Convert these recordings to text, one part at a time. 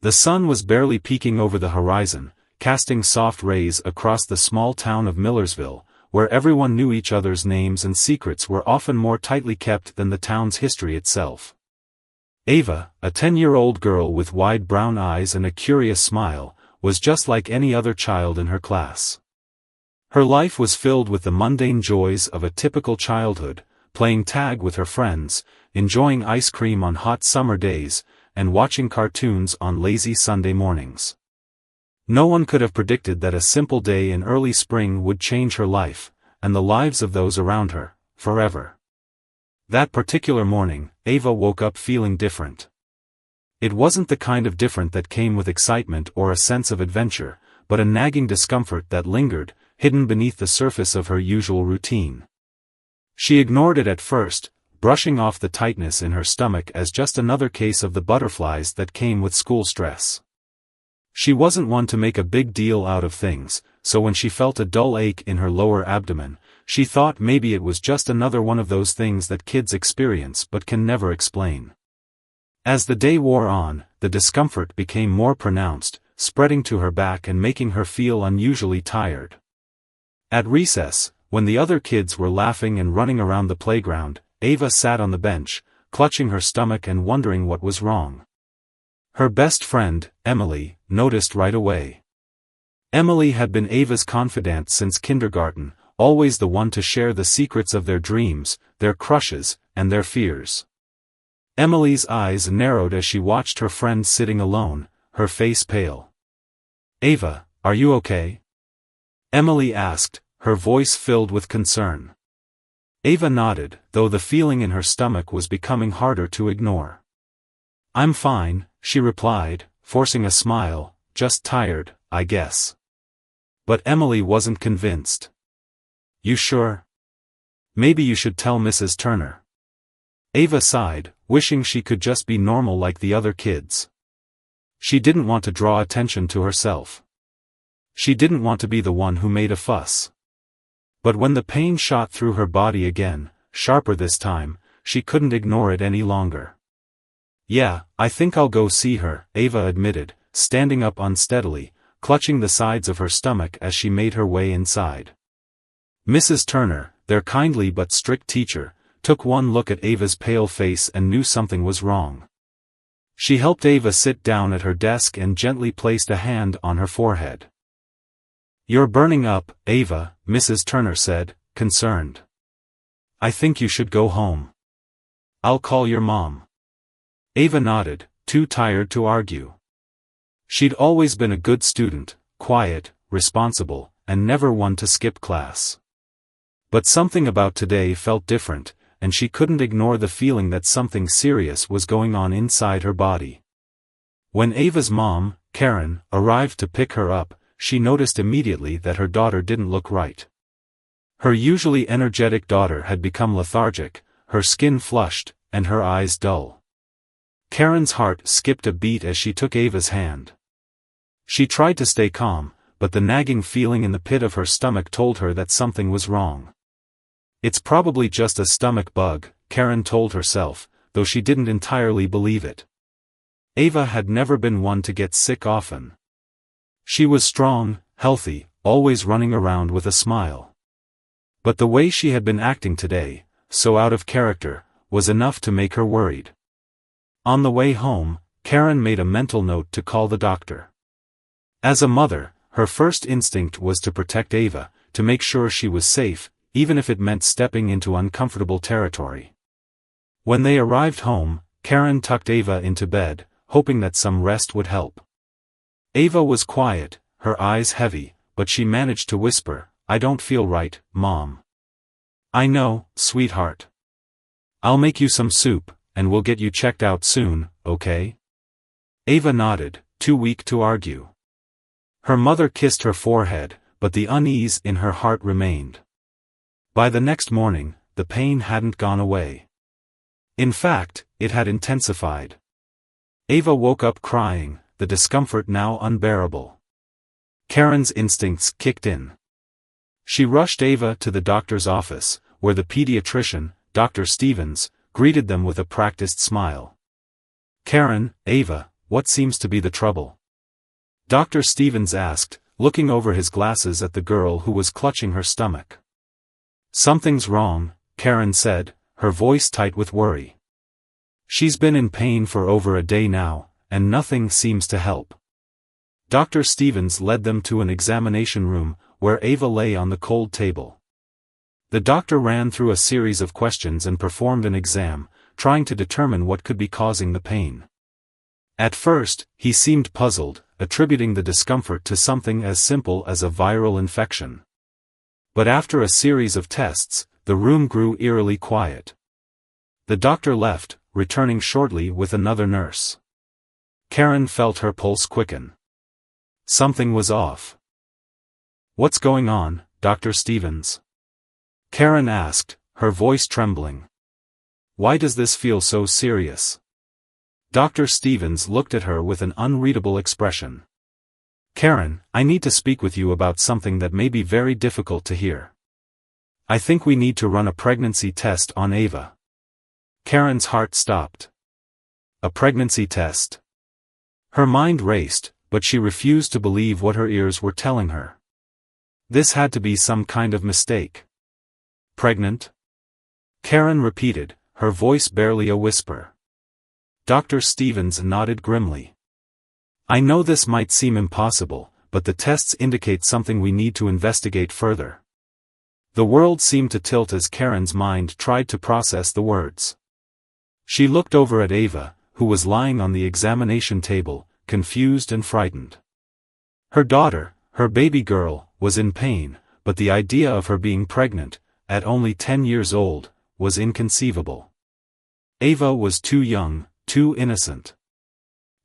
The sun was barely peeking over the horizon, casting soft rays across the small town of Millersville, where everyone knew each other's names and secrets were often more tightly kept than the town's history itself. Ava, a 10-year-old girl with wide brown eyes and a curious smile, was just like any other child in her class. Her life was filled with the mundane joys of a typical childhood, playing tag with her friends, enjoying ice cream on hot summer days, and watching cartoons on lazy Sunday mornings. No one could have predicted that a simple day in early spring would change her life, and the lives of those around her, forever. That particular morning, Ava woke up feeling different. It wasn't the kind of different that came with excitement or a sense of adventure, but a nagging discomfort that lingered, hidden beneath the surface of her usual routine. She ignored it at first, brushing off the tightness in her stomach as just another case of the butterflies that came with school stress. She wasn't one to make a big deal out of things, so when she felt a dull ache in her lower abdomen, she thought maybe it was just another one of those things that kids experience but can never explain. As the day wore on, the discomfort became more pronounced, spreading to her back and making her feel unusually tired. At recess, when the other kids were laughing and running around the playground, Ava sat on the bench, clutching her stomach and wondering what was wrong. Her best friend, Emily, noticed right away. Emily had been Ava's confidant since kindergarten, always the one to share the secrets of their dreams, their crushes, and their fears. Emily's eyes narrowed as she watched her friend sitting alone, her face pale. "Ava, are you okay?" Emily asked, her voice filled with concern. Ava nodded, though the feeling in her stomach was becoming harder to ignore. "I'm fine," she replied, forcing a smile, "just tired, I guess." But Emily wasn't convinced. "You sure? Maybe you should tell Mrs. Turner." Ava sighed, wishing she could just be normal like the other kids. She didn't want to draw attention to herself. She didn't want to be the one who made a fuss. But when the pain shot through her body again, sharper this time, she couldn't ignore it any longer. "Yeah, I think I'll go see her," Ava admitted, standing up unsteadily, clutching the sides of her stomach as she made her way inside. Mrs. Turner, their kindly but strict teacher, took one look at Ava's pale face and knew something was wrong. She helped Ava sit down at her desk and gently placed a hand on her forehead. "You're burning up, Ava," Mrs. Turner said, concerned. "I think you should go home. I'll call your mom." Ava nodded, too tired to argue. She'd always been a good student, quiet, responsible, and never one to skip class. But something about today felt different, and she couldn't ignore the feeling that something serious was going on inside her body. When Ava's mom, Karen, arrived to pick her up, she noticed immediately that her daughter didn't look right. Her usually energetic daughter had become lethargic, her skin flushed, and her eyes dull. Karen's heart skipped a beat as she took Ava's hand. She tried to stay calm, but the nagging feeling in the pit of her stomach told her that something was wrong. "It's probably just a stomach bug," Karen told herself, though she didn't entirely believe it. Ava had never been one to get sick often. She was strong, healthy, always running around with a smile. But the way she had been acting today, so out of character, was enough to make her worried. On the way home, Karen made a mental note to call the doctor. As a mother, her first instinct was to protect Ava, to make sure she was safe, even if it meant stepping into uncomfortable territory. When they arrived home, Karen tucked Ava into bed, hoping that some rest would help. Ava was quiet, her eyes heavy, but she managed to whisper, "I don't feel right, Mom." "I know, sweetheart. I'll make you some soup, and we'll get you checked out soon, okay?" Ava nodded, too weak to argue. Her mother kissed her forehead, but the unease in her heart remained. By the next morning, the pain hadn't gone away. In fact, it had intensified. Ava woke up crying, the discomfort now unbearable. Karen's instincts kicked in. She rushed Ava to the doctor's office, where the pediatrician, Dr. Stevens, greeted them with a practiced smile. "Karen, Ava, what seems to be the trouble?" Dr. Stevens asked, looking over his glasses at the girl who was clutching her stomach. "Something's wrong," Karen said, her voice tight with worry. "She's been in pain for over a day now, and nothing seems to help." Dr. Stevens led them to an examination room, where Ava lay on the cold table. The doctor ran through a series of questions and performed an exam, trying to determine what could be causing the pain. At first, he seemed puzzled, attributing the discomfort to something as simple as a viral infection. But after a series of tests, the room grew eerily quiet. The doctor left, returning shortly with another nurse. Karen felt her pulse quicken. Something was off. "What's going on, Dr. Stevens?" Karen asked, her voice trembling. "Why does this feel so serious?" Dr. Stevens looked at her with an unreadable expression. "Karen, I need to speak with you about something that may be very difficult to hear. I think we need to run a pregnancy test on Ava." Karen's heart stopped. A pregnancy test? Her mind raced, but she refused to believe what her ears were telling her. This had to be some kind of mistake. "Pregnant?" Karen repeated, her voice barely a whisper. Dr. Stevens nodded grimly. "I know this might seem impossible, but the tests indicate something we need to investigate further." The world seemed to tilt as Karen's mind tried to process the words. She looked over at Ava, who was lying on the examination table, confused and frightened. Her daughter, her baby girl, was in pain, but the idea of her being pregnant, at only 10 years old, was inconceivable. Ava was too young, too innocent.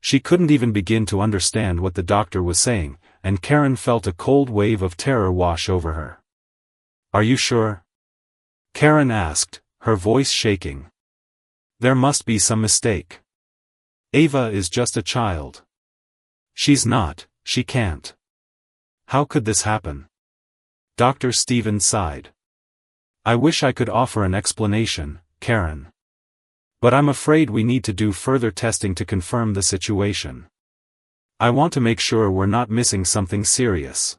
She couldn't even begin to understand what the doctor was saying, and Karen felt a cold wave of terror wash over her. "Are you sure?" Karen asked, her voice shaking. "There must be some mistake. Ava is just a child. She's not, she can't. How could this happen?" Dr. Stevens sighed. "I wish I could offer an explanation, Karen. But I'm afraid we need to do further testing to confirm the situation. I want to make sure we're not missing something serious."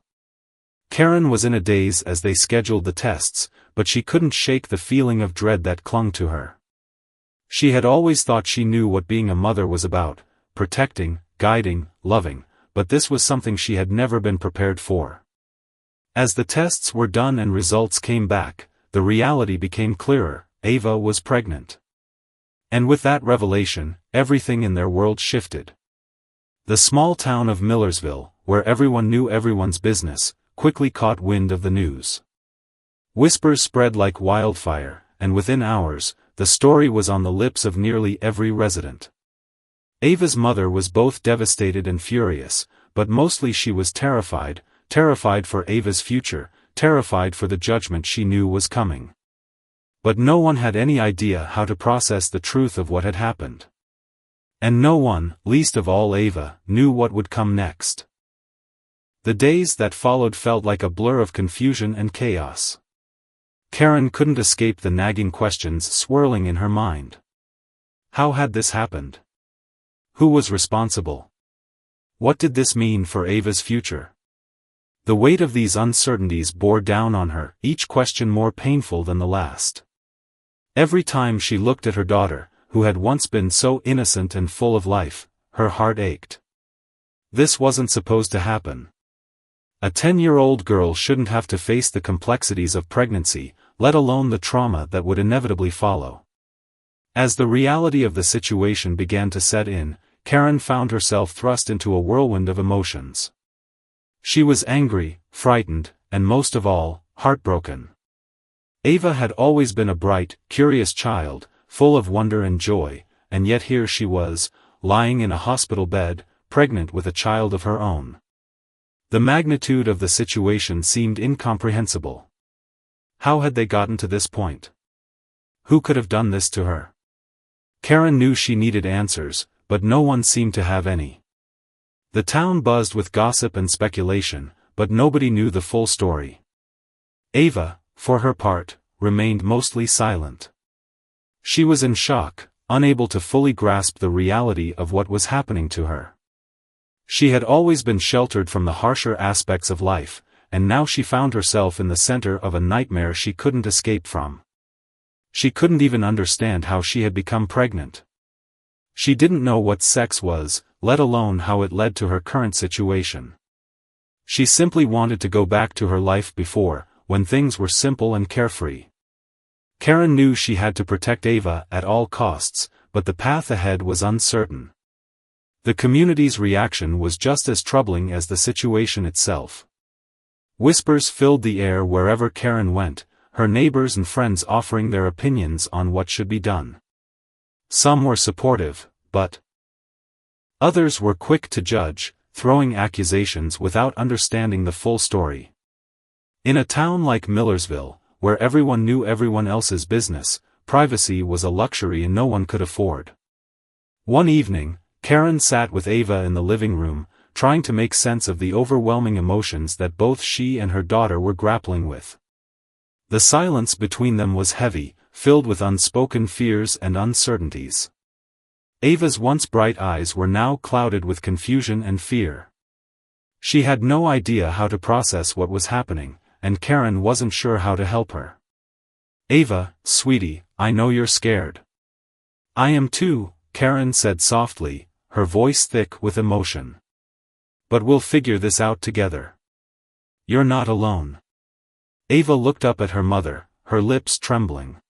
Karen was in a daze as they scheduled the tests, but she couldn't shake the feeling of dread that clung to her. She had always thought she knew what being a mother was about, protecting, guiding, loving, but this was something she had never been prepared for. As the tests were done and results came back, the reality became clearer: Ava was pregnant. And with that revelation, everything in their world shifted. The small town of Millersville, where everyone knew everyone's business, quickly caught wind of the news. Whispers spread like wildfire, and within hours, the story was on the lips of nearly every resident. Ava's mother was both devastated and furious, but mostly she was terrified, terrified for Ava's future, terrified for the judgment she knew was coming. But no one had any idea how to process the truth of what had happened. And no one, least of all Ava, knew what would come next. The days that followed felt like a blur of confusion and chaos. Karen couldn't escape the nagging questions swirling in her mind. How had this happened? Who was responsible? What did this mean for Ava's future? The weight of these uncertainties bore down on her, each question more painful than the last. Every time she looked at her daughter, who had once been so innocent and full of life, her heart ached. This wasn't supposed to happen. A 10-year-old girl shouldn't have to face the complexities of pregnancy, let alone the trauma that would inevitably follow. As the reality of the situation began to set in, Karen found herself thrust into a whirlwind of emotions. She was angry, frightened, and most of all, heartbroken. Ava had always been a bright, curious child, full of wonder and joy, and yet here she was, lying in a hospital bed, pregnant with a child of her own. The magnitude of the situation seemed incomprehensible. How had they gotten to this point? Who could have done this to her? Karen knew she needed answers, but no one seemed to have any. The town buzzed with gossip and speculation, but nobody knew the full story. Ava, for her part, remained mostly silent. She was in shock, unable to fully grasp the reality of what was happening to her. She had always been sheltered from the harsher aspects of life, and now she found herself in the center of a nightmare she couldn't escape from. She couldn't even understand how she had become pregnant. She didn't know what sex was, let alone how it led to her current situation. She simply wanted to go back to her life before, when things were simple and carefree. Karen knew she had to protect Ava at all costs, but the path ahead was uncertain. The community's reaction was just as troubling as the situation itself. Whispers filled the air wherever Karen went, her neighbors and friends offering their opinions on what should be done. Some were supportive, but others were quick to judge, throwing accusations without understanding the full story. In a town like Millersville, where everyone knew everyone else's business, privacy was a luxury no one could afford. One evening, Karen sat with Ava in the living room, trying to make sense of the overwhelming emotions that both she and her daughter were grappling with. The silence between them was heavy, filled with unspoken fears and uncertainties. Ava's once bright eyes were now clouded with confusion and fear. She had no idea how to process what was happening, and Karen wasn't sure how to help her. "Ava, sweetie, I know you're scared." "I am too," Karen said softly, her voice thick with emotion. "But we'll figure this out together. You're not alone." Ava looked up at her mother, her lips trembling.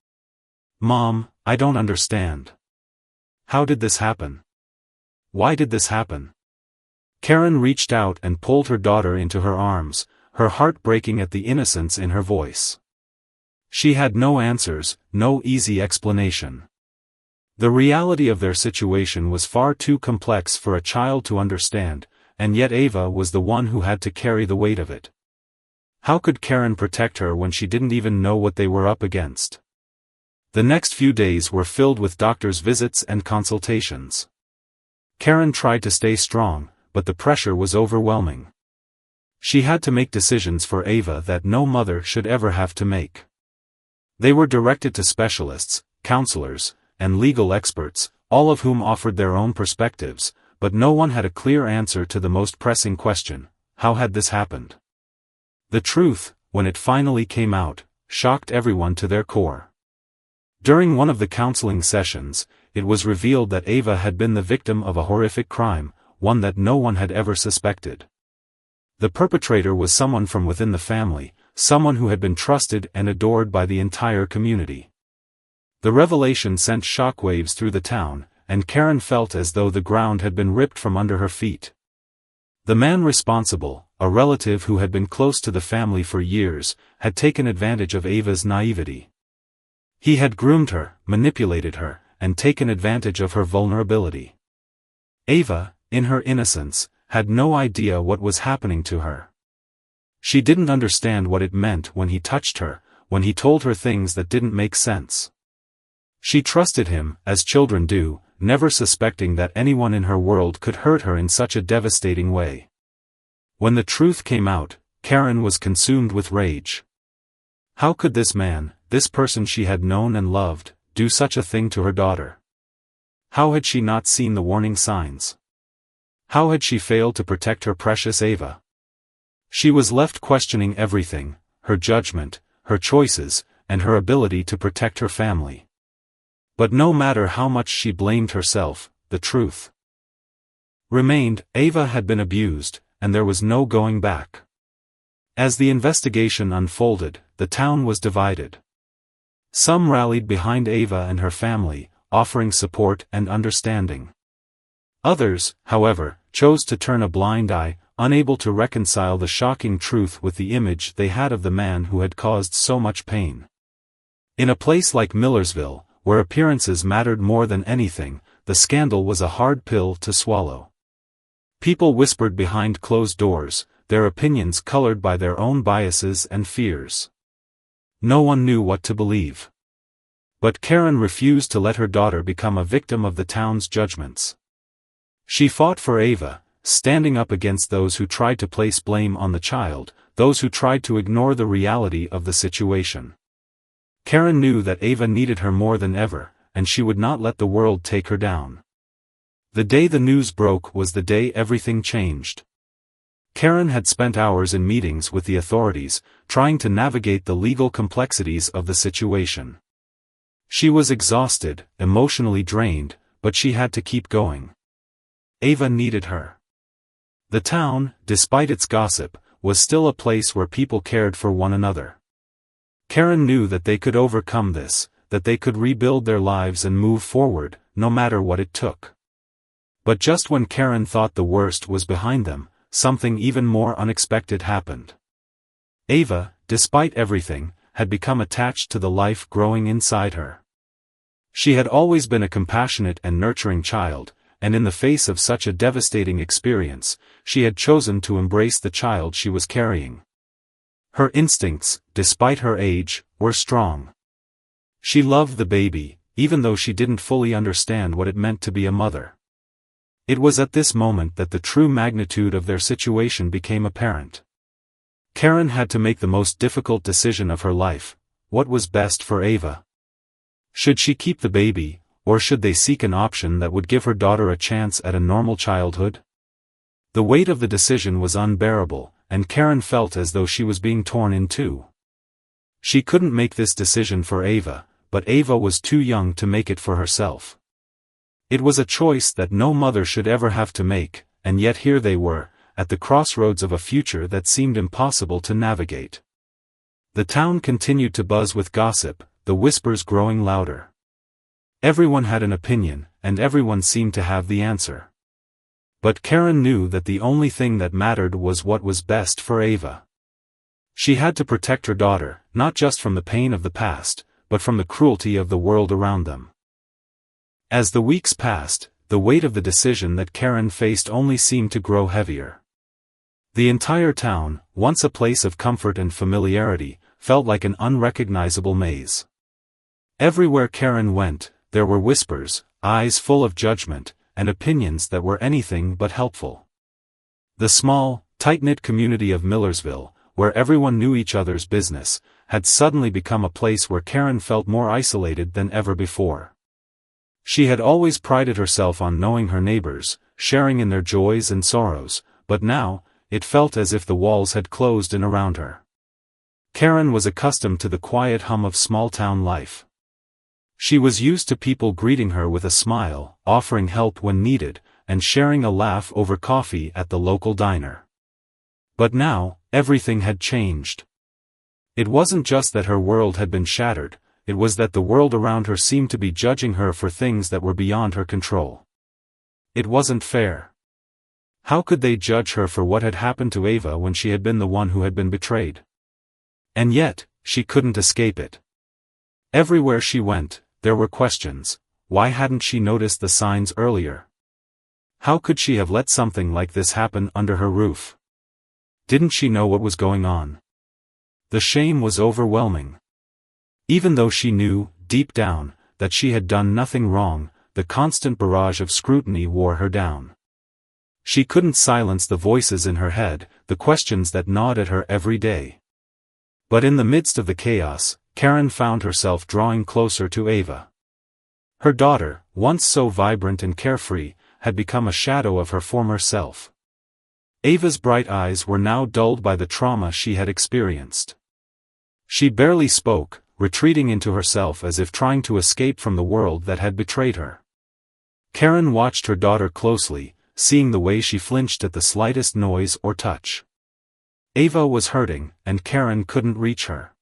"Mom, I don't understand. How did this happen? Why did this happen?" Karen reached out and pulled her daughter into her arms, her heart breaking at the innocence in her voice. She had no answers, no easy explanation. The reality of their situation was far too complex for a child to understand, and yet Ava was the one who had to carry the weight of it. How could Karen protect her when she didn't even know what they were up against? The next few days were filled with doctors' visits and consultations. Karen tried to stay strong, but the pressure was overwhelming. She had to make decisions for Ava that no mother should ever have to make. They were directed to specialists, counselors, and legal experts, all of whom offered their own perspectives, but no one had a clear answer to the most pressing question: how had this happened? The truth, when it finally came out, shocked everyone to their core. During one of the counseling sessions, it was revealed that Ava had been the victim of a horrific crime, one that no one had ever suspected. The perpetrator was someone from within the family, someone who had been trusted and adored by the entire community. The revelation sent shockwaves through the town, and Karen felt as though the ground had been ripped from under her feet. The man responsible, a relative who had been close to the family for years, had taken advantage of Ava's naivety. He had groomed her, manipulated her, and taken advantage of her vulnerability. Ava, in her innocence, had no idea what was happening to her. She didn't understand what it meant when he touched her, when he told her things that didn't make sense. She trusted him, as children do, never suspecting that anyone in her world could hurt her in such a devastating way. When the truth came out, Karen was consumed with rage. How could this man, this person she had known and loved, do such a thing to her daughter? How had she not seen the warning signs? How had she failed to protect her precious Ava? She was left questioning everything: her judgment, her choices, and her ability to protect her family. But no matter how much she blamed herself, the truth remained: Ava had been abused, and there was no going back. As the investigation unfolded, the town was divided. Some rallied behind Ava and her family, offering support and understanding. Others, however, chose to turn a blind eye, unable to reconcile the shocking truth with the image they had of the man who had caused so much pain. In a place like Millersville, where appearances mattered more than anything, the scandal was a hard pill to swallow. People whispered behind closed doors, their opinions colored by their own biases and fears. No one knew what to believe. But Karen refused to let her daughter become a victim of the town's judgments. She fought for Ava, standing up against those who tried to place blame on the child, those who tried to ignore the reality of the situation. Karen knew that Ava needed her more than ever, and she would not let the world take her down. The day the news broke was the day everything changed. Karen had spent hours in meetings with the authorities, trying to navigate the legal complexities of the situation. She was exhausted, emotionally drained, but she had to keep going. Ava needed her. The town, despite its gossip, was still a place where people cared for one another. Karen knew that they could overcome this, that they could rebuild their lives and move forward, no matter what it took. But just when Karen thought the worst was behind them, something even more unexpected happened. Ava, despite everything, had become attached to the life growing inside her. She had always been a compassionate and nurturing child, and in the face of such a devastating experience, she had chosen to embrace the child she was carrying. Her instincts, despite her age, were strong. She loved the baby, even though she didn't fully understand what it meant to be a mother. It was at this moment that the true magnitude of their situation became apparent. Karen had to make the most difficult decision of her life: what was best for Ava? Should she keep the baby, or should they seek an option that would give her daughter a chance at a normal childhood? The weight of the decision was unbearable, and Karen felt as though she was being torn in two. She couldn't make this decision for Ava, but Ava was too young to make it for herself. It was a choice that no mother should ever have to make, and yet here they were, at the crossroads of a future that seemed impossible to navigate. The town continued to buzz with gossip, the whispers growing louder. Everyone had an opinion, and everyone seemed to have the answer. But Karen knew that the only thing that mattered was what was best for Ava. She had to protect her daughter, not just from the pain of the past, but from the cruelty of the world around them. As the weeks passed, the weight of the decision that Karen faced only seemed to grow heavier. The entire town, once a place of comfort and familiarity, felt like an unrecognizable maze. Everywhere Karen went, there were whispers, eyes full of judgment, and opinions that were anything but helpful. The small, tight-knit community of Millersville, where everyone knew each other's business, had suddenly become a place where Karen felt more isolated than ever before. She had always prided herself on knowing her neighbors, sharing in their joys and sorrows, but now, it felt as if the walls had closed in around her. Karen was accustomed to the quiet hum of small-town life. She was used to people greeting her with a smile, offering help when needed, and sharing a laugh over coffee at the local diner. But now, everything had changed. It wasn't just that her world had been shattered, it was that the world around her seemed to be judging her for things that were beyond her control. It wasn't fair. How could they judge her for what had happened to Ava when she had been the one who had been betrayed? And yet, she couldn't escape it. Everywhere she went, there were questions. Why hadn't she noticed the signs earlier? How could she have let something like this happen under her roof? Didn't she know what was going on? The shame was overwhelming. Even though she knew, deep down, that she had done nothing wrong, the constant barrage of scrutiny wore her down. She couldn't silence the voices in her head, the questions that gnawed at her every day. But in the midst of the chaos, Karen found herself drawing closer to Ava. Her daughter, once so vibrant and carefree, had become a shadow of her former self. Ava's bright eyes were now dulled by the trauma she had experienced. She barely spoke, retreating into herself as if trying to escape from the world that had betrayed her. Karen watched her daughter closely, seeing the way she flinched at the slightest noise or touch. Ava was hurting, and Karen couldn't reach her.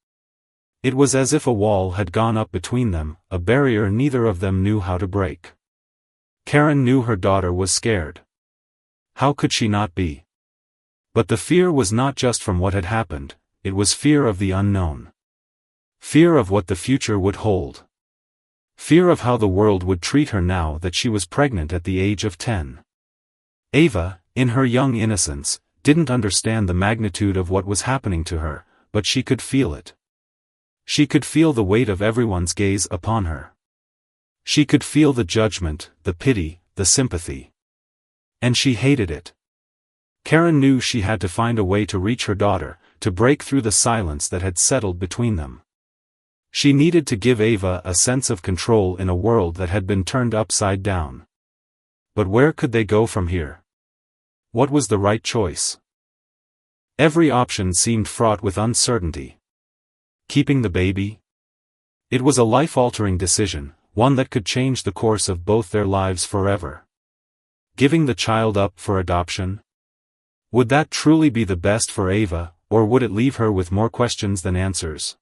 It was as if a wall had gone up between them, a barrier neither of them knew how to break. Karen knew her daughter was scared. How could she not be? But the fear was not just from what had happened, it was fear of the unknown. Fear of what the future would hold. Fear of how the world would treat her now that she was pregnant at the age of 10. Ava, in her young innocence, didn't understand the magnitude of what was happening to her, but she could feel it. She could feel the weight of everyone's gaze upon her. She could feel the judgment, the pity, the sympathy. And she hated it. Karen knew she had to find a way to reach her daughter, to break through the silence that had settled between them. She needed to give Ava a sense of control in a world that had been turned upside down. But where could they go from here? What was the right choice? Every option seemed fraught with uncertainty. Keeping the baby? It was a life-altering decision, one that could change the course of both their lives forever. Giving the child up for adoption? Would that truly be the best for Ava, or would it leave her with more questions than answers?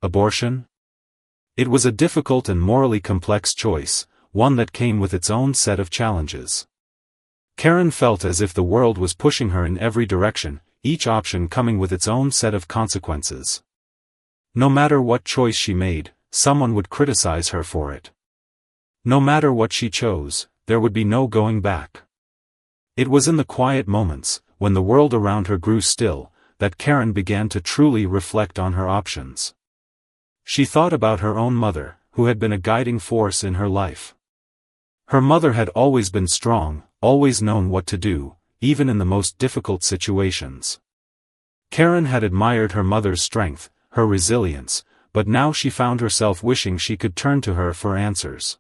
Abortion? It was a difficult and morally complex choice, one that came with its own set of challenges. Karen felt as if the world was pushing her in every direction, each option coming with its own set of consequences. No matter what choice she made, someone would criticize her for it. No matter what she chose, there would be no going back. It was in the quiet moments, when the world around her grew still, that Karen began to truly reflect on her options. She thought about her own mother, who had been a guiding force in her life. Her mother had always been strong, always known what to do, even in the most difficult situations. Karen had admired her mother's strength, her resilience, but now she found herself wishing she could turn to her for answers.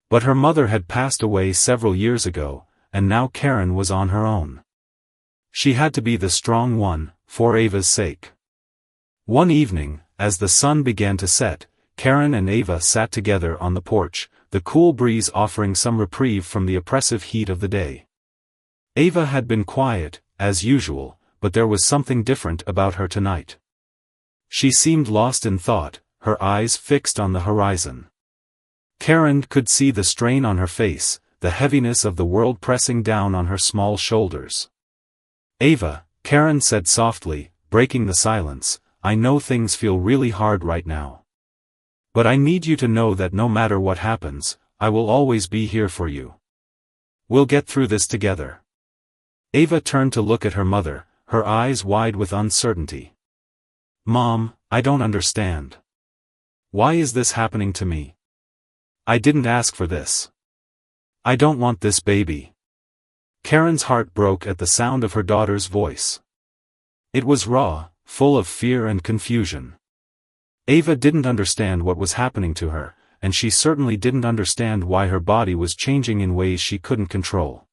But her mother had passed away several years ago, and now Karen was on her own. She had to be the strong one, for Ava's sake. One evening, as the sun began to set, Karen and Ava sat together on the porch, the cool breeze offering some reprieve from the oppressive heat of the day. Ava had been quiet, as usual, but there was something different about her tonight. She seemed lost in thought, her eyes fixed on the horizon. Karen could see the strain on her face, the heaviness of the world pressing down on her small shoulders. "Ava," Karen said softly, breaking the silence, "I know things feel really hard right now. But I need you to know that no matter what happens, I will always be here for you. We'll get through this together." Ava turned to look at her mother, her eyes wide with uncertainty. "Mom, I don't understand. Why is this happening to me? I didn't ask for this. I don't want this baby." Karen's heart broke at the sound of her daughter's voice. It was raw, full of fear and confusion. Ava didn't understand what was happening to her, and she certainly didn't understand why her body was changing in ways she couldn't control.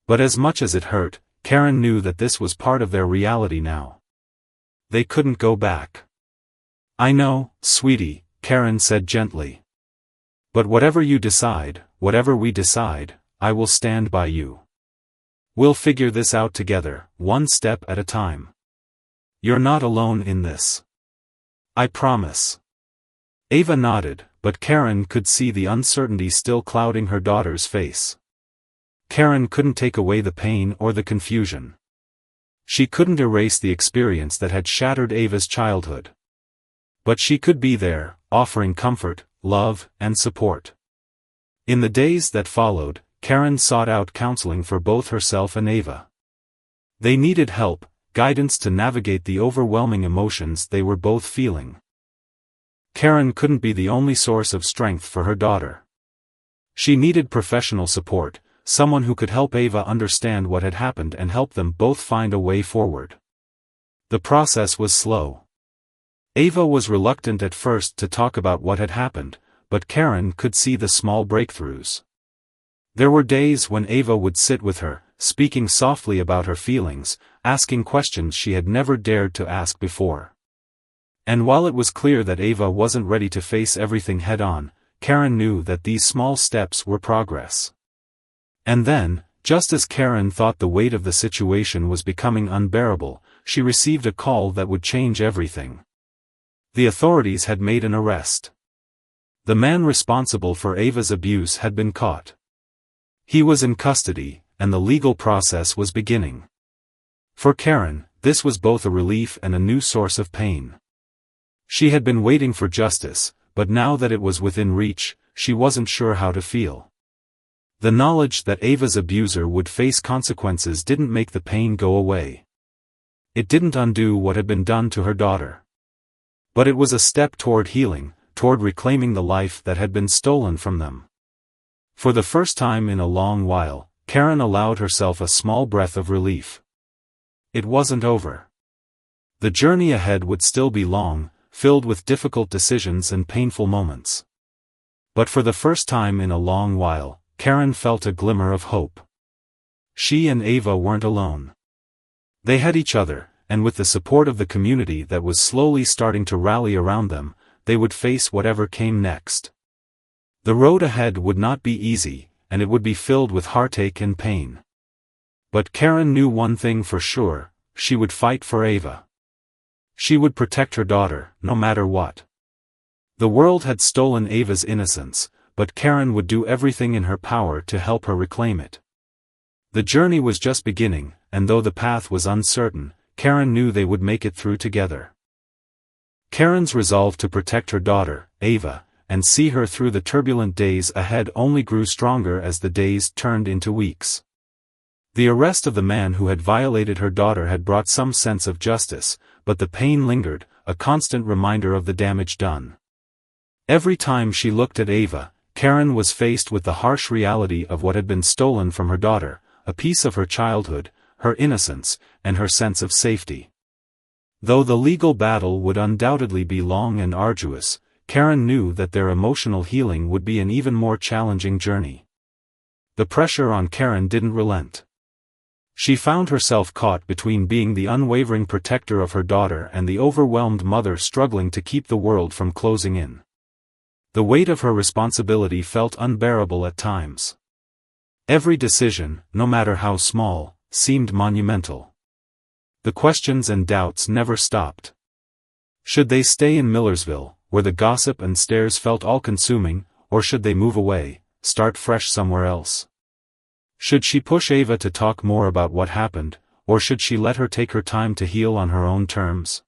But as much as it hurt, Karen knew that this was part of their reality now. They couldn't go back. "I know, sweetie," Karen said gently. "But whatever you decide, whatever we decide, I will stand by you. We'll figure this out together, one step at a time. You're not alone in this. I promise." Ava nodded, but Karen could see the uncertainty still clouding her daughter's face. Karen couldn't take away the pain or the confusion. She couldn't erase the experience that had shattered Ava's childhood. But she could be there, offering comfort, love, and support. In the days that followed, Karen sought out counseling for both herself and Ava. They needed help, guidance to navigate the overwhelming emotions they were both feeling. Karen couldn't be the only source of strength for her daughter. She needed professional support, someone who could help Ava understand what had happened and help them both find a way forward. The process was slow. Ava was reluctant at first to talk about what had happened, but Karen could see the small breakthroughs. There were days when Ava would sit with her, speaking softly about her feelings, asking questions she had never dared to ask before. And while it was clear that Ava wasn't ready to face everything head-on, Karen knew that these small steps were progress. And then, just as Karen thought the weight of the situation was becoming unbearable, she received a call that would change everything. The authorities had made an arrest. The man responsible for Ava's abuse had been caught. He was in custody, and the legal process was beginning. For Karen, this was both a relief and a new source of pain. She had been waiting for justice, but now that it was within reach, she wasn't sure how to feel. The knowledge that Ava's abuser would face consequences didn't make the pain go away. It didn't undo what had been done to her daughter. But it was a step toward healing, toward reclaiming the life that had been stolen from them. For the first time in a long while, Karen allowed herself a small breath of relief. It wasn't over. The journey ahead would still be long, filled with difficult decisions and painful moments. But for the first time in a long while, Karen felt a glimmer of hope. She and Ava weren't alone. They had each other, and with the support of the community that was slowly starting to rally around them, they would face whatever came next. The road ahead would not be easy, and it would be filled with heartache and pain. But Karen knew one thing for sure: she would fight for Ava. She would protect her daughter, no matter what. The world had stolen Ava's innocence, but Karen would do everything in her power to help her reclaim it. The journey was just beginning, and though the path was uncertain, Karen knew they would make it through together. Karen's resolve to protect her daughter, Ava, and see her through the turbulent days ahead only grew stronger as the days turned into weeks. The arrest of the man who had violated her daughter had brought some sense of justice, but the pain lingered, a constant reminder of the damage done. Every time she looked at Ava, Karen was faced with the harsh reality of what had been stolen from her daughter, a piece of her childhood, her innocence, and her sense of safety. Though the legal battle would undoubtedly be long and arduous, Karen knew that their emotional healing would be an even more challenging journey. The pressure on Karen didn't relent. She found herself caught between being the unwavering protector of her daughter and the overwhelmed mother struggling to keep the world from closing in. The weight of her responsibility felt unbearable at times. Every decision, no matter how small, seemed monumental. The questions and doubts never stopped. Should they stay in Millersville, where the gossip and stares felt all-consuming, or should they move away, start fresh somewhere else? Should she push Ava to talk more about what happened, or should she let her take her time to heal on her own terms?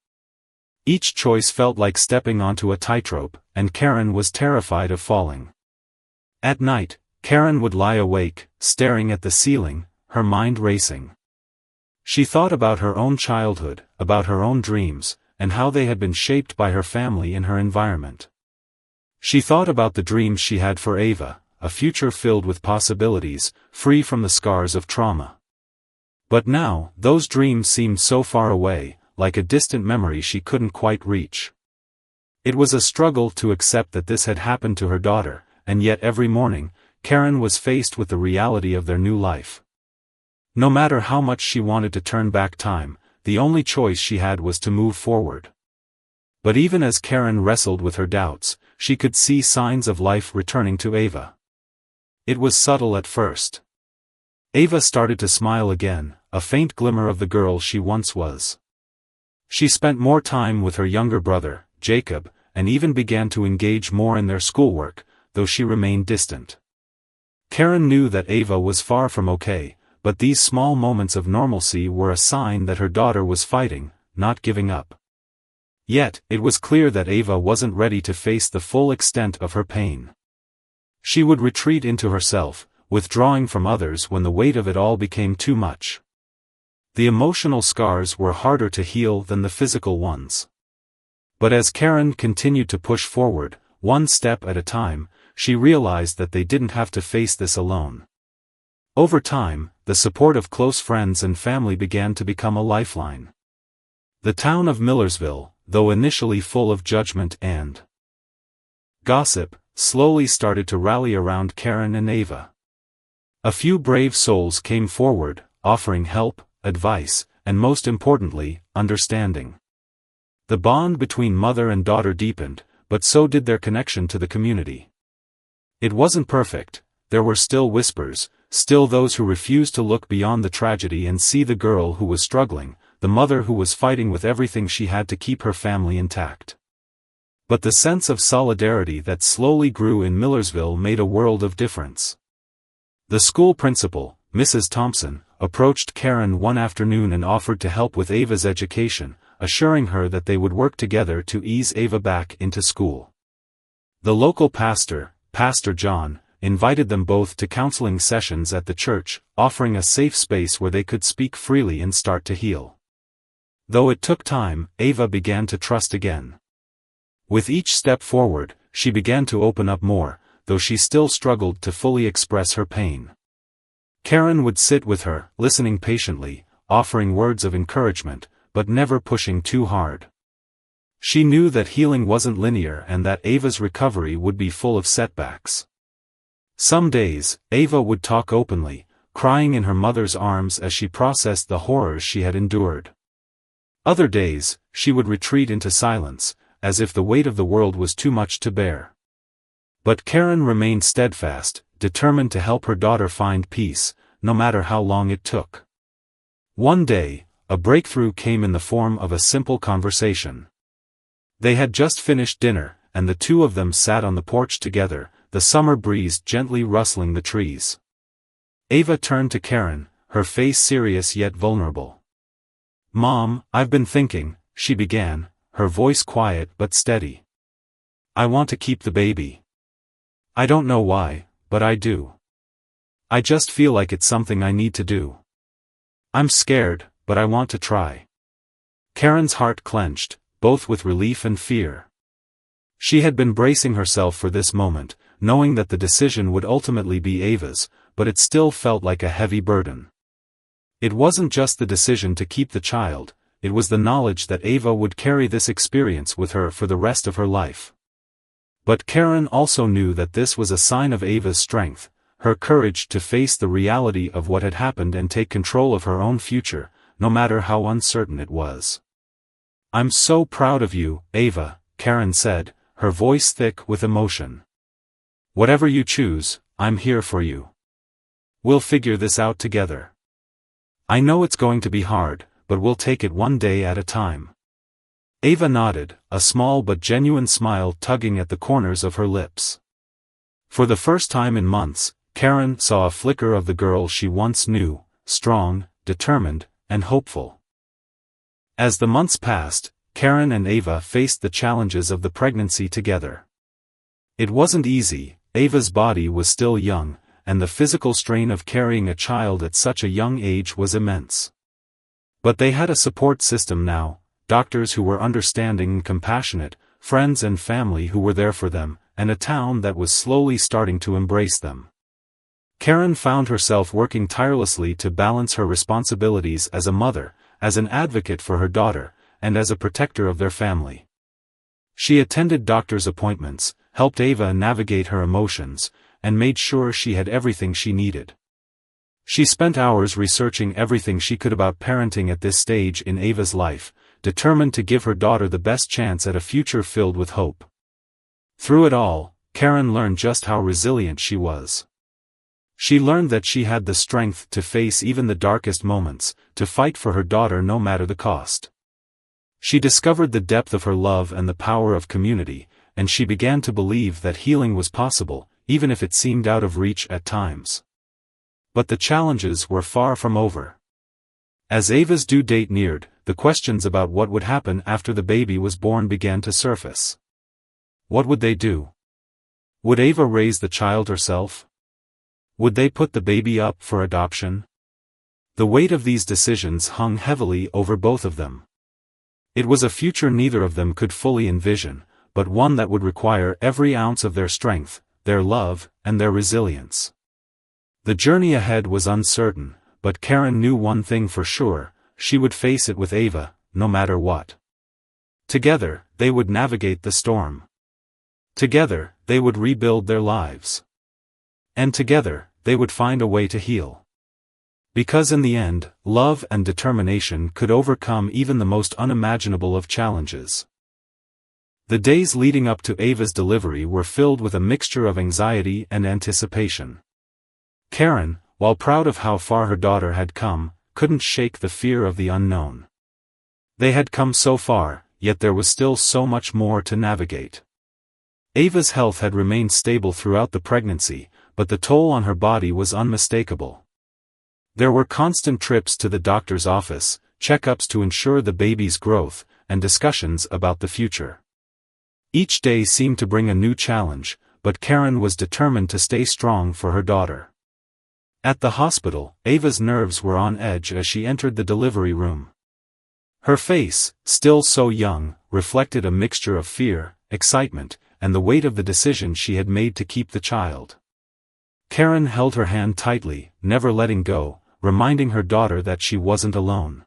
Each choice felt like stepping onto a tightrope, and Karen was terrified of falling. At night, Karen would lie awake, staring at the ceiling, her mind racing. She thought about her own childhood, about her own dreams, and how they had been shaped by her family and her environment. She thought about the dreams she had for Ava, a future filled with possibilities, free from the scars of trauma. But now, those dreams seemed so far away, like a distant memory she couldn't quite reach. It was a struggle to accept that this had happened to her daughter, and yet every morning, Karen was faced with the reality of their new life. No matter how much she wanted to turn back time, the only choice she had was to move forward. But even as Karen wrestled with her doubts, she could see signs of life returning to Ava. It was subtle at first. Ava started to smile again, a faint glimmer of the girl she once was. She spent more time with her younger brother, Jacob, and even began to engage more in their schoolwork, though she remained distant. Karen knew that Ava was far from okay, but these small moments of normalcy were a sign that her daughter was fighting, not giving up. Yet, it was clear that Ava wasn't ready to face the full extent of her pain. She would retreat into herself, withdrawing from others when the weight of it all became too much. The emotional scars were harder to heal than the physical ones. But as Karen continued to push forward, one step at a time, she realized that they didn't have to face this alone. Over time, the support of close friends and family began to become a lifeline. The town of Millersville, though initially full of judgment and gossip, slowly started to rally around Karen and Ava. A few brave souls came forward, offering help, advice, and most importantly, understanding. The bond between mother and daughter deepened, but so did their connection to the community. It wasn't perfect, there were still whispers, still those who refused to look beyond the tragedy and see the girl who was struggling, the mother who was fighting with everything she had to keep her family intact. But the sense of solidarity that slowly grew in Millersville made a world of difference. The school principal, Mrs. Thompson, approached Karen one afternoon and offered to help with Ava's education, assuring her that they would work together to ease Ava back into school. The local pastor, Pastor John, invited them both to counseling sessions at the church, offering a safe space where they could speak freely and start to heal. Though it took time, Ava began to trust again. With each step forward, she began to open up more, though she still struggled to fully express her pain. Karen would sit with her, listening patiently, offering words of encouragement, but never pushing too hard. She knew that healing wasn't linear and that Ava's recovery would be full of setbacks. Some days, Ava would talk openly, crying in her mother's arms as she processed the horrors she had endured. Other days, she would retreat into silence, as if the weight of the world was too much to bear. But Karen remained steadfast, determined to help her daughter find peace, no matter how long it took. One day, a breakthrough came in the form of a simple conversation. They had just finished dinner, and the two of them sat on the porch together, the summer breeze gently rustling the trees. Ava turned to Karen, her face serious yet vulnerable. "Mom, I've been thinking," she began, her voice quiet but steady. "I want to keep the baby. I don't know why, but I do. I just feel like it's something I need to do. I'm scared, but I want to try." Karen's heart clenched, both with relief and fear. She had been bracing herself for this moment, knowing that the decision would ultimately be Ava's, but it still felt like a heavy burden. It wasn't just the decision to keep the child, it was the knowledge that Ava would carry this experience with her for the rest of her life. But Karen also knew that this was a sign of Ava's strength, her courage to face the reality of what had happened and take control of her own future, no matter how uncertain it was. "I'm so proud of you, Ava," Karen said, her voice thick with emotion. "Whatever you choose, I'm here for you. We'll figure this out together. I know it's going to be hard, but we'll take it one day at a time." Ava nodded, a small but genuine smile tugging at the corners of her lips. For the first time in months, Karen saw a flicker of the girl she once knew, strong, determined, and hopeful. As the months passed, Karen and Ava faced the challenges of the pregnancy together. It wasn't easy. Ava's body was still young, and the physical strain of carrying a child at such a young age was immense. But they had a support system now, doctors who were understanding and compassionate, friends and family who were there for them, and a town that was slowly starting to embrace them. Karen found herself working tirelessly to balance her responsibilities as a mother, as an advocate for her daughter, and as a protector of their family. She attended doctor's appointments, helped Ava navigate her emotions, and made sure she had everything she needed. She spent hours researching everything she could about parenting at this stage in Ava's life, determined to give her daughter the best chance at a future filled with hope. Through it all, Karen learned just how resilient she was. She learned that she had the strength to face even the darkest moments, to fight for her daughter no matter the cost. She discovered the depth of her love and the power of community, and she began to believe that healing was possible, even if it seemed out of reach at times. But the challenges were far from over. As Ava's due date neared, the questions about what would happen after the baby was born began to surface. What would they do? Would Ava raise the child herself? Would they put the baby up for adoption? The weight of these decisions hung heavily over both of them. It was a future neither of them could fully envision, but one that would require every ounce of their strength, their love, and their resilience. The journey ahead was uncertain, but Karen knew one thing for sure: she would face it with Ava, no matter what. Together, they would navigate the storm. Together, they would rebuild their lives. And together, they would find a way to heal. Because in the end, love and determination could overcome even the most unimaginable of challenges. The days leading up to Ava's delivery were filled with a mixture of anxiety and anticipation. Karen, while proud of how far her daughter had come, couldn't shake the fear of the unknown. They had come so far, yet there was still so much more to navigate. Ava's health had remained stable throughout the pregnancy, but the toll on her body was unmistakable. There were constant trips to the doctor's office, checkups to ensure the baby's growth, and discussions about the future. Each day seemed to bring a new challenge, but Karen was determined to stay strong for her daughter. At the hospital, Ava's nerves were on edge as she entered the delivery room. Her face, still so young, reflected a mixture of fear, excitement, and the weight of the decision she had made to keep the child. Karen held her hand tightly, never letting go, reminding her daughter that she wasn't alone.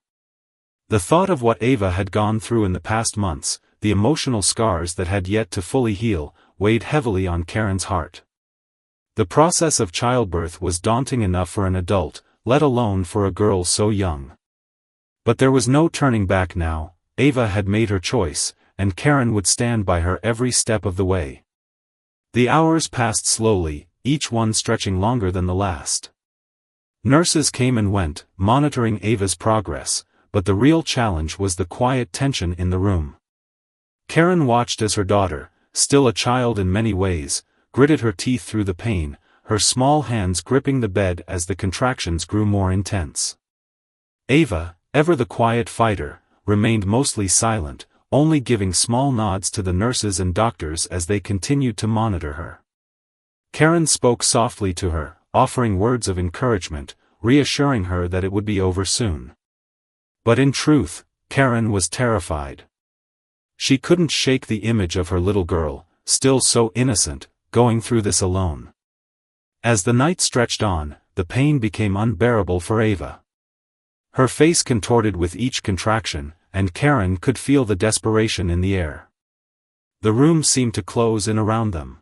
The thought of what Ava had gone through in the past months, the emotional scars that had yet to fully heal, weighed heavily on Karen's heart. The process of childbirth was daunting enough for an adult, let alone for a girl so young. But there was no turning back now. Ava had made her choice, and Karen would stand by her every step of the way. The hours passed slowly, each one stretching longer than the last. Nurses came and went, monitoring Ava's progress, but the real challenge was the quiet tension in the room. Karen watched as her daughter, still a child in many ways, gritted her teeth through the pain, her small hands gripping the bed as the contractions grew more intense. Ava, ever the quiet fighter, remained mostly silent, only giving small nods to the nurses and doctors as they continued to monitor her. Karen spoke softly to her, offering words of encouragement, reassuring her that it would be over soon. But in truth, Karen was terrified. She couldn't shake the image of her little girl, still so innocent, going through this alone. As the night stretched on, the pain became unbearable for Ava. Her face contorted with each contraction, and Karen could feel the desperation in the air. The room seemed to close in around them.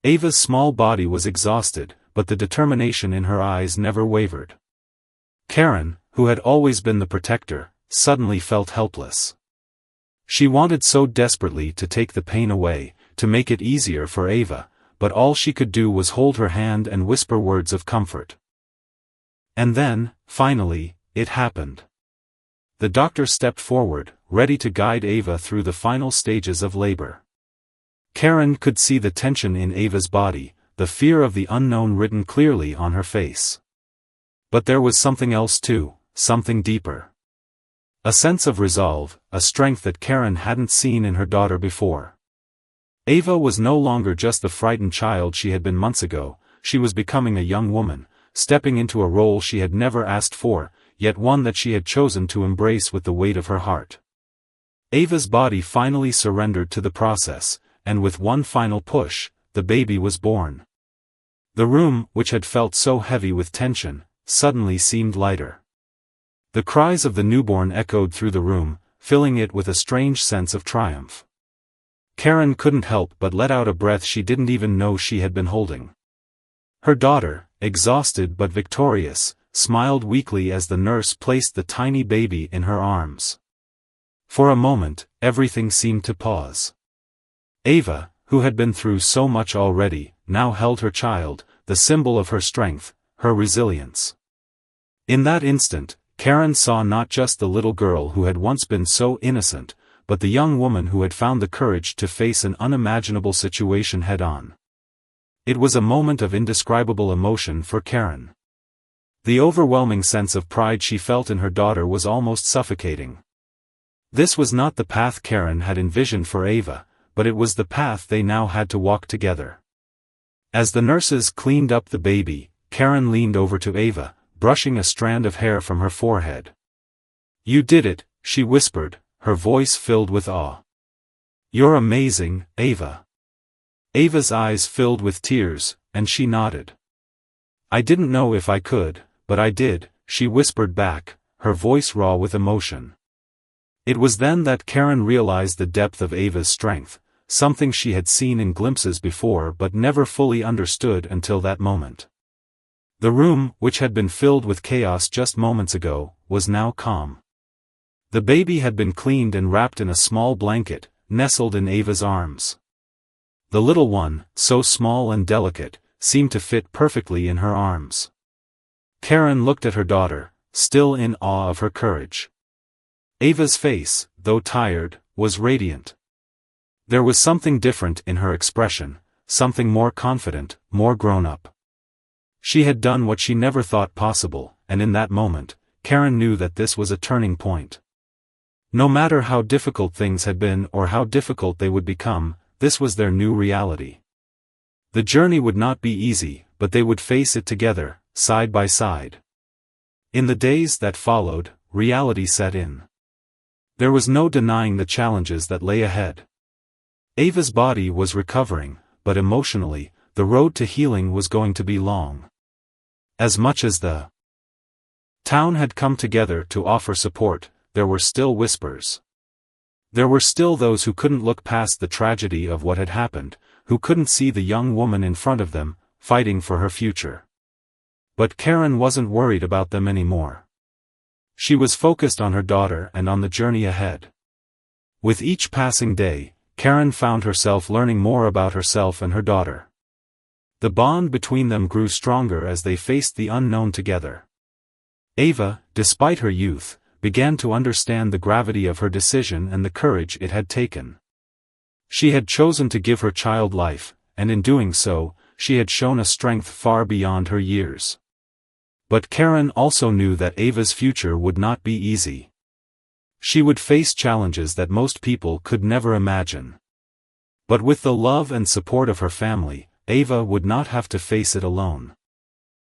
Ava's small body was exhausted, but the determination in her eyes never wavered. Karen, who had always been the protector, suddenly felt helpless. She wanted so desperately to take the pain away, to make it easier for Ava, but all she could do was hold her hand and whisper words of comfort. And then, finally, it happened. The doctor stepped forward, ready to guide Ava through the final stages of labor. Karen could see the tension in Ava's body, the fear of the unknown written clearly on her face. But there was something else too, something deeper. A sense of resolve, a strength that Karen hadn't seen in her daughter before. Ava was no longer just the frightened child she had been months ago, she was becoming a young woman, stepping into a role she had never asked for, yet one that she had chosen to embrace with the weight of her heart. Ava's body finally surrendered to the process, and with one final push, the baby was born. The room, which had felt so heavy with tension, suddenly seemed lighter. The cries of the newborn echoed through the room, filling it with a strange sense of triumph. Karen couldn't help but let out a breath she didn't even know she had been holding. Her daughter, exhausted but victorious, smiled weakly as the nurse placed the tiny baby in her arms. For a moment, everything seemed to pause. Ava, who had been through so much already, now held her child, the symbol of her strength, her resilience. In that instant, Karen saw not just the little girl who had once been so innocent, but the young woman who had found the courage to face an unimaginable situation head-on. It was a moment of indescribable emotion for Karen. The overwhelming sense of pride she felt in her daughter was almost suffocating. This was not the path Karen had envisioned for Ava, but it was the path they now had to walk together. As the nurses cleaned up the baby, Karen leaned over to Ava, brushing a strand of hair from her forehead. "You did it," she whispered, her voice filled with awe. "You're amazing, Ava." Ava's eyes filled with tears, and she nodded. "I didn't know if I could, but I did," she whispered back, her voice raw with emotion. It was then that Karen realized the depth of Ava's strength, something she had seen in glimpses before but never fully understood until that moment. The room, which had been filled with chaos just moments ago, was now calm. The baby had been cleaned and wrapped in a small blanket, nestled in Ava's arms. The little one, so small and delicate, seemed to fit perfectly in her arms. Karen looked at her daughter, still in awe of her courage. Ava's face, though tired, was radiant. There was something different in her expression, something more confident, more grown-up. She had done what she never thought possible, and in that moment, Karen knew that this was a turning point. No matter how difficult things had been or how difficult they would become, this was their new reality. The journey would not be easy, but they would face it together, side by side. In the days that followed, reality set in. There was no denying the challenges that lay ahead. Ava's body was recovering, but emotionally, the road to healing was going to be long. As much as the town had come together to offer support, there were still whispers. There were still those who couldn't look past the tragedy of what had happened, who couldn't see the young woman in front of them, fighting for her future. But Karen wasn't worried about them anymore. She was focused on her daughter and on the journey ahead. With each passing day, Karen found herself learning more about herself and her daughter. The bond between them grew stronger as they faced the unknown together. Ava, despite her youth, began to understand the gravity of her decision and the courage it had taken. She had chosen to give her child life, and in doing so, she had shown a strength far beyond her years. But Karen also knew that Ava's future would not be easy. She would face challenges that most people could never imagine. But with the love and support of her family, Ava would not have to face it alone.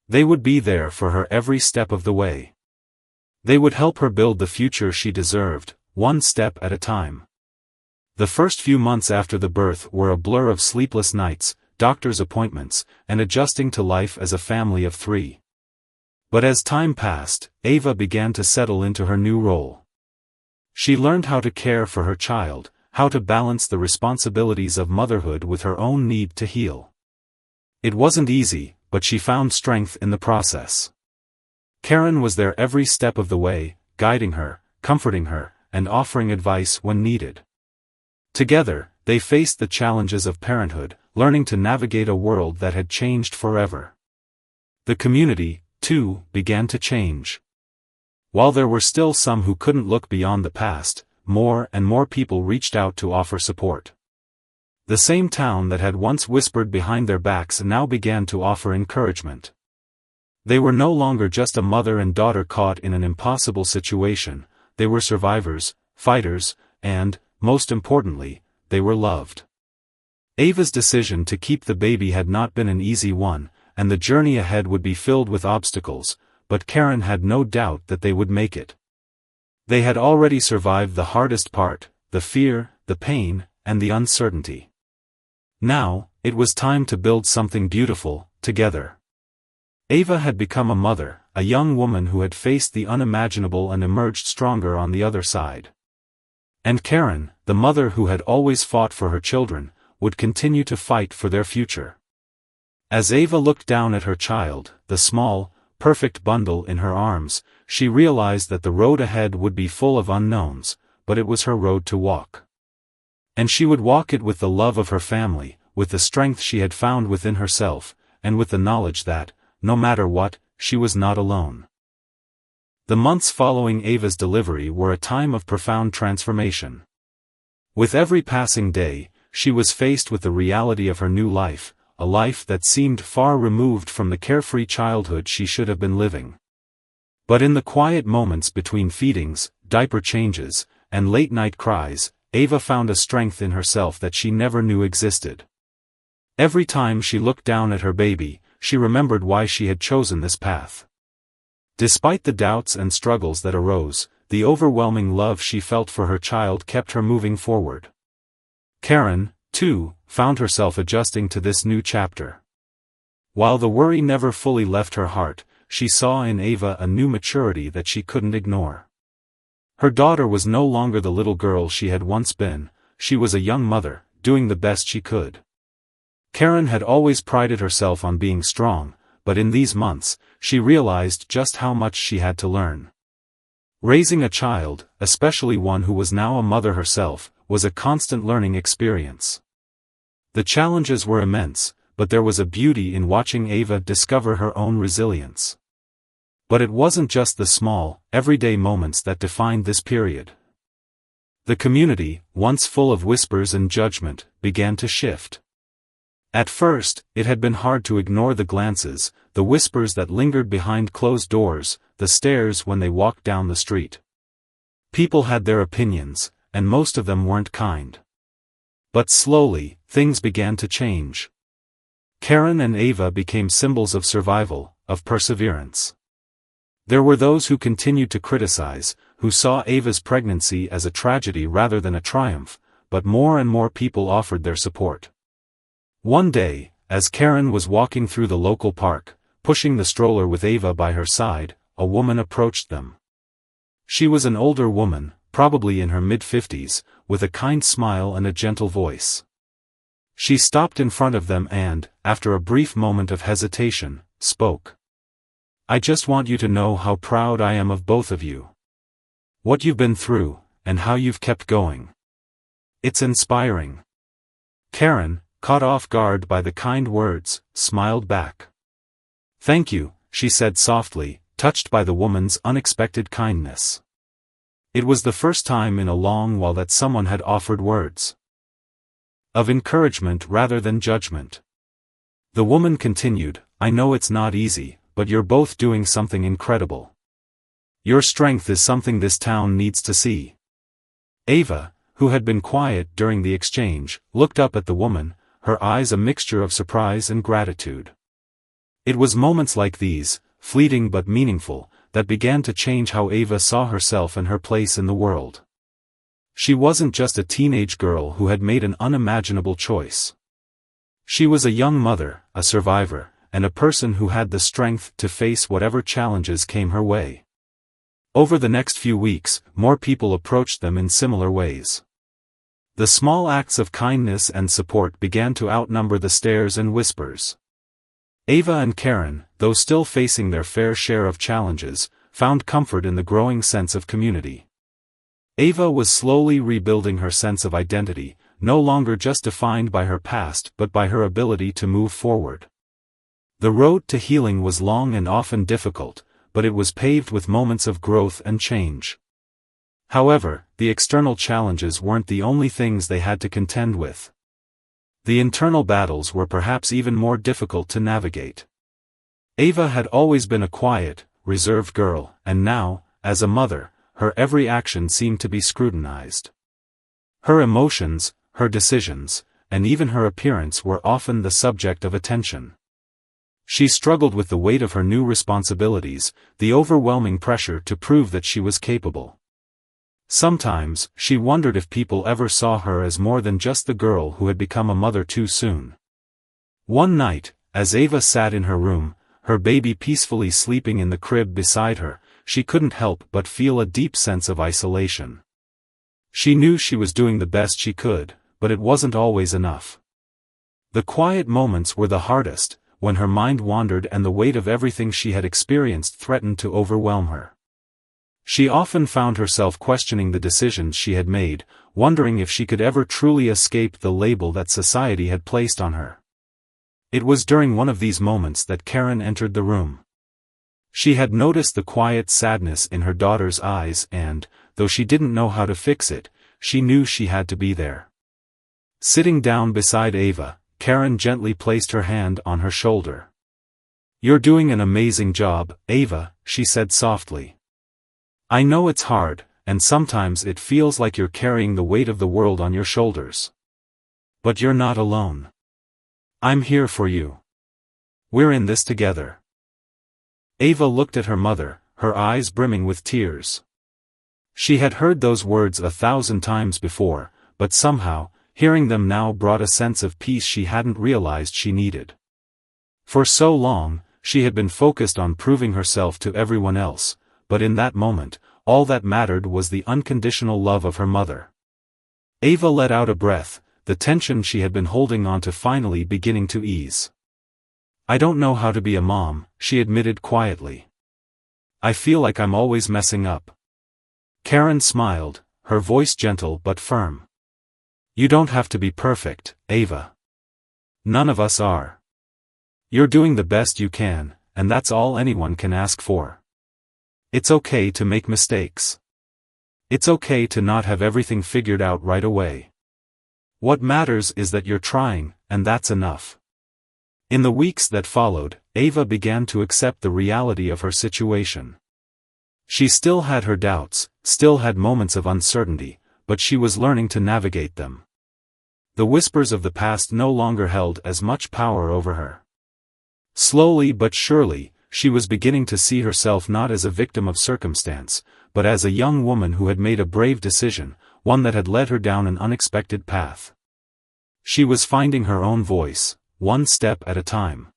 They would be there for her every step of the way. They would help her build the future she deserved, one step at a time. The first few months after the birth were a blur of sleepless nights, doctor's appointments, and adjusting to life as a family of 3. But as time passed, Ava began to settle into her new role. She learned how to care for her child, how to balance the responsibilities of motherhood with her own need to heal. It wasn't easy, but she found strength in the process. Karen was there every step of the way, guiding her, comforting her, and offering advice when needed. Together, they faced the challenges of parenthood, learning to navigate a world that had changed forever. The community, too, began to change. While there were still some who couldn't look beyond the past, more and more people reached out to offer support. The same town that had once whispered behind their backs now began to offer encouragement. They were no longer just a mother and daughter caught in an impossible situation, they were survivors, fighters, and, most importantly, they were loved. Ava's decision to keep the baby had not been an easy one, and the journey ahead would be filled with obstacles, but Karen had no doubt that they would make it. They had already survived the hardest part, the fear, the pain, and the uncertainty. Now, it was time to build something beautiful, together. Ava had become a mother, a young woman who had faced the unimaginable and emerged stronger on the other side. And Karen, the mother who had always fought for her children, would continue to fight for their future. As Ava looked down at her child, the small, perfect bundle in her arms, she realized that the road ahead would be full of unknowns, but it was her road to walk. And she would walk it with the love of her family, with the strength she had found within herself, and with the knowledge that, no matter what, she was not alone. The months following Ava's delivery were a time of profound transformation. With every passing day, she was faced with the reality of her new life, a life that seemed far removed from the carefree childhood she should have been living. But in the quiet moments between feedings, diaper changes, and late-night cries, Ava found a strength in herself that she never knew existed. Every time she looked down at her baby, she remembered why she had chosen this path. Despite the doubts and struggles that arose, the overwhelming love she felt for her child kept her moving forward. Karen, too, found herself adjusting to this new chapter. While the worry never fully left her heart, she saw in Ava a new maturity that she couldn't ignore. Her daughter was no longer the little girl she had once been, she was a young mother, doing the best she could. Karen had always prided herself on being strong, but in these months, she realized just how much she had to learn. Raising a child, especially one who was now a mother herself, was a constant learning experience. The challenges were immense, but there was a beauty in watching Ava discover her own resilience. But it wasn't just the small, everyday moments that defined this period. The community, once full of whispers and judgment, began to shift. At first, it had been hard to ignore the glances, the whispers that lingered behind closed doors, the stares when they walked down the street. People had their opinions, and most of them weren't kind. But slowly, things began to change. Karen and Ava became symbols of survival, of perseverance. There were those who continued to criticize, who saw Ava's pregnancy as a tragedy rather than a triumph, but more and more people offered their support. One day, as Karen was walking through the local park, pushing the stroller with Ava by her side, a woman approached them. She was an older woman, probably in her mid-50s, with a kind smile and a gentle voice. She stopped in front of them and, after a brief moment of hesitation, spoke. "I just want you to know how proud I am of both of you. What you've been through, and how you've kept going. It's inspiring." Karen, caught off guard by the kind words, smiled back. "Thank you," she said softly, touched by the woman's unexpected kindness. It was the first time in a long while that someone had offered words of encouragement rather than judgment. The woman continued, "I know it's not easy, but you're both doing something incredible. Your strength is something this town needs to see." Ava, who had been quiet during the exchange, looked up at the woman, her eyes a mixture of surprise and gratitude. It was moments like these, fleeting but meaningful, that began to change how Ava saw herself and her place in the world. She wasn't just a teenage girl who had made an unimaginable choice. She was a young mother, a survivor, and a person who had the strength to face whatever challenges came her way. Over the next few weeks, more people approached them in similar ways. The small acts of kindness and support began to outnumber the stares and whispers. Ava and Karen, though still facing their fair share of challenges, found comfort in the growing sense of community. Ava was slowly rebuilding her sense of identity, no longer just defined by her past but by her ability to move forward. The road to healing was long and often difficult, but it was paved with moments of growth and change. However, the external challenges weren't the only things they had to contend with. The internal battles were perhaps even more difficult to navigate. Ava had always been a quiet, reserved girl, and now, as a mother, her every action seemed to be scrutinized. Her emotions, her decisions, and even her appearance were often the subject of attention. She struggled with the weight of her new responsibilities, the overwhelming pressure to prove that she was capable. Sometimes, she wondered if people ever saw her as more than just the girl who had become a mother too soon. One night, as Ava sat in her room, her baby peacefully sleeping in the crib beside her, she couldn't help but feel a deep sense of isolation. She knew she was doing the best she could, but it wasn't always enough. The quiet moments were the hardest, when her mind wandered and the weight of everything she had experienced threatened to overwhelm her. She often found herself questioning the decisions she had made, wondering if she could ever truly escape the label that society had placed on her. It was during one of these moments that Karen entered the room. She had noticed the quiet sadness in her daughter's eyes and, though she didn't know how to fix it, she knew she had to be there. Sitting down beside Ava, Karen gently placed her hand on her shoulder. "You're doing an amazing job, Ava," she said softly. "I know it's hard, and sometimes it feels like you're carrying the weight of the world on your shoulders. But you're not alone. I'm here for you. We're in this together." Ava looked at her mother, her eyes brimming with tears. She had heard those words 1,000 times before, but somehow, hearing them now brought a sense of peace she hadn't realized she needed. For so long, she had been focused on proving herself to everyone else, but in that moment, all that mattered was the unconditional love of her mother. Ava let out a breath, the tension she had been holding on to finally beginning to ease. "I don't know how to be a mom," she admitted quietly. "I feel like I'm always messing up." Karen smiled, her voice gentle but firm. "You don't have to be perfect, Ava. None of us are. You're doing the best you can, and that's all anyone can ask for. It's okay to make mistakes. It's okay to not have everything figured out right away. What matters is that you're trying, and that's enough." In the weeks that followed, Ava began to accept the reality of her situation. She still had her doubts, still had moments of uncertainty, but she was learning to navigate them. The whispers of the past no longer held as much power over her. Slowly but surely, she was beginning to see herself not as a victim of circumstance, but as a young woman who had made a brave decision, one that had led her down an unexpected path. She was finding her own voice, one step at a time.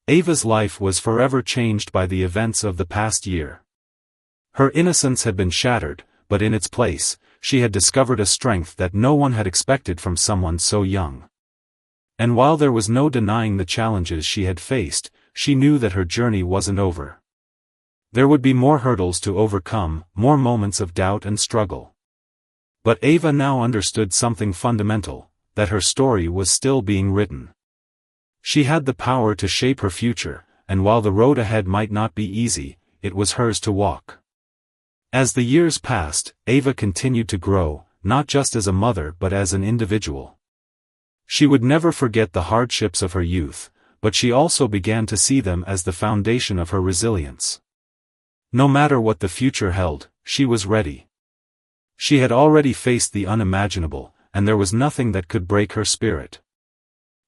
Ava's life was forever changed by the events of the past year. Her innocence had been shattered, but in its place, she had discovered a strength that no one had expected from someone so young. And while there was no denying the challenges she had faced, she knew that her journey wasn't over. There would be more hurdles to overcome, more moments of doubt and struggle. But Ava now understood something fundamental, that her story was still being written. She had the power to shape her future, and while the road ahead might not be easy, it was hers to walk. As the years passed, Ava continued to grow, not just as a mother but as an individual. She would never forget the hardships of her youth, but she also began to see them as the foundation of her resilience. No matter what the future held, she was ready. She had already faced the unimaginable, and there was nothing that could break her spirit.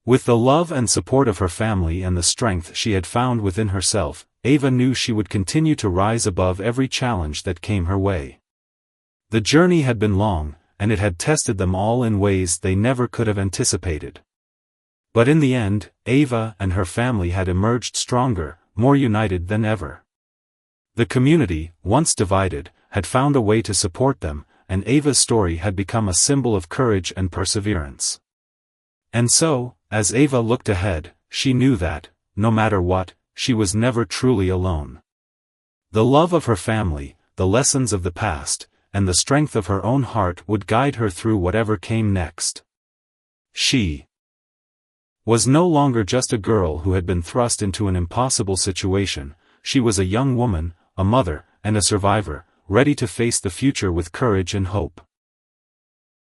With the love and support of her family and the strength she had found within herself, Ava knew she would continue to rise above every challenge that came her way. The journey had been long, and it had tested them all in ways they never could have anticipated. But in the end, Ava and her family had emerged stronger, more united than ever. The community, once divided, had found a way to support them, and Ava's story had become a symbol of courage and perseverance. And so, as Ava looked ahead, she knew that, no matter what, she was never truly alone. The love of her family, the lessons of the past, and the strength of her own heart would guide her through whatever came next. She was no longer just a girl who had been thrust into an impossible situation. She was a young woman, a mother, and a survivor, ready to face the future with courage and hope.